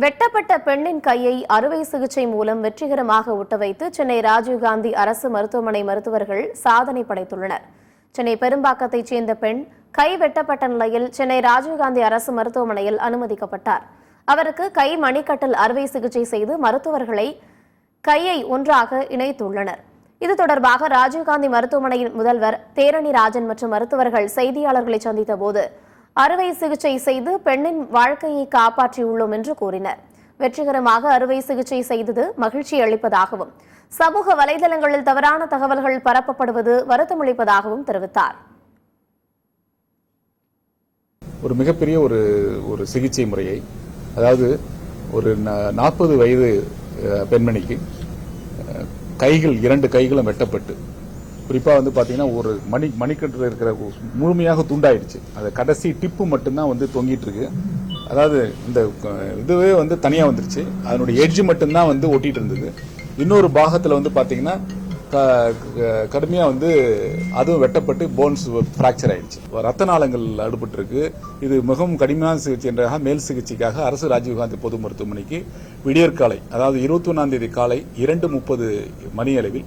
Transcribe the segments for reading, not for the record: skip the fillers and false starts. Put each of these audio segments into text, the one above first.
வெட்டப்பட்ட பெண்ணின் கையை அறுவை சிகிச்சை மூலம் வெற்றிகரமாக ஒட்டவைத்து சென்னை ராஜீவ்காந்தி அரசு மருத்துவமனை மருத்துவர்கள் சாதனை படைத்துள்ளனர். சென்னை பெரும்பாக்கத்தைச் சேர்ந்த பெண் கை வெட்டப்பட்ட நிலையில் சென்னை ராஜீவ்காந்தி அரசு மருத்துவமனையில் அனுமதிக்கப்பட்டார். அவருக்கு கை மணிக்கட்டில் அறுவை சிகிச்சை செய்து மருத்துவர்களை கையை ஒன்றாக இணைத்துள்ளனர். இது தொடர்பாக ராஜீவ்காந்தி மருத்துவமனையின் முதல்வர் தேரணி ராஜன் மற்றும் மருத்துவர்கள் செய்தியாளர்களை சந்தித்த போது அறுவை சிகிச்சை செய்து பெண்ணின் வாழ்க்கையை காப்பாற்றியுள்ளோம் என்று கூறினர். வெற்றிகரமாக அறுவை சிகிச்சை செய்தது மகிழ்ச்சி அளிப்பதாகவும் சமூக வலைதளங்களில் தவறான தகவல்கள் பரப்பப்படுவது வருத்தமளிப்பதாகவும் தெரிவித்தார். ஒரு மிகப்பெரிய ஒரு சிகிச்சை முறையை, அதாவது ஒரு 40 வயது பெண்மணிக்கு கைகள் 2 கைகளும் வெட்டப்பட்டு, குறிப்பா பாத்தீங்கன்னா ஒரு மணிக்கட்டில் இருக்கிற முழுமையாக துண்டாயிடுச்சு. அது கடைசி டிப்பு மட்டும்தான் தொங்கிட்டு இருக்கு. அதாவது இந்த இதுவே தனியா வந்துருச்சு. அதனுடைய எட்ஜ் மட்டும்தான் ஒட்டிட்டு இருந்தது. இன்னொரு பாகத்துல பாத்தீங்கன்னா கடுமையா அதுவும் வெட்டப்பட்டு போன்ஸ் பிராக்சர் ஆயிடுச்சு. ரத்த நாளங்கள் அடுபட்டு இருக்கு. இது மிகவும் கடுமையான சிகிச்சை என்றாக மேல் சிகிச்சைக்காக அரசு ராஜீவ்காந்தி பொது மருத்துவமனைக்கு விடியற்காலை, அதாவது 21ஆம் தேதி காலை 2:30 மணி அளவில்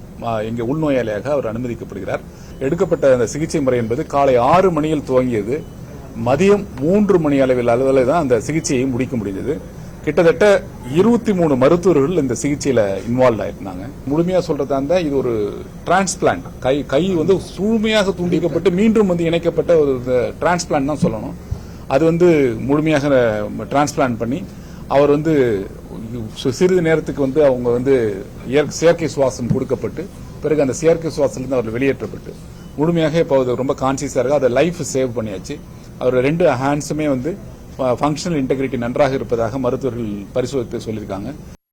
இங்கே உள்நோயாளியாக அவர் அனுமதிக்கப்படுகிறார். எடுக்கப்பட்ட அந்த சிகிச்சை முறை என்பது காலை 6 மணியில் துவங்கியது. மதியம் 3 மணி அளவில் தான் அந்த சிகிச்சையை முடிக்க முடிந்தது. கிட்டத்தட்ட 23 மருத்துவர்கள் இந்த சிகிச்சையில இன்வால்வ் ஆயிருந்தாங்க. முழுமையா சொல்றதா இருந்தா இது ஒரு டிரான்ஸ்பிளான்ட். கை முழுமையாக துண்டிக்கப்பட்டு மீண்டும் இணைக்கப்பட்ட ஒரு டிரான்ஸ்பிளான்ட் தான் சொல்லணும். அது முழுமையாக டிரான்ஸ்பிளான்ட் பண்ணி அவர் சிறிது நேரத்துக்கு அவங்க செயற்கை சுவாசம் கொடுக்கப்பட்டு, பிறகு அந்த செயற்கை சுவாசத்திலிருந்து அவர் வெளியேற்றப்பட்டு முழுமையாக இப்போ ரொம்ப கான்சியஸா இருக்கு. அதை லைஃப் சேவ் பண்ணியாச்சு. அவர் 2 ஹேண்ட்ஸுமே ஃபங்க்ஷனல் இன்டெகிரிட்டி நன்றாக இருப்பதாக மருத்துவர்கள் பரிசோதித்து சொல்லியிருக்காங்க.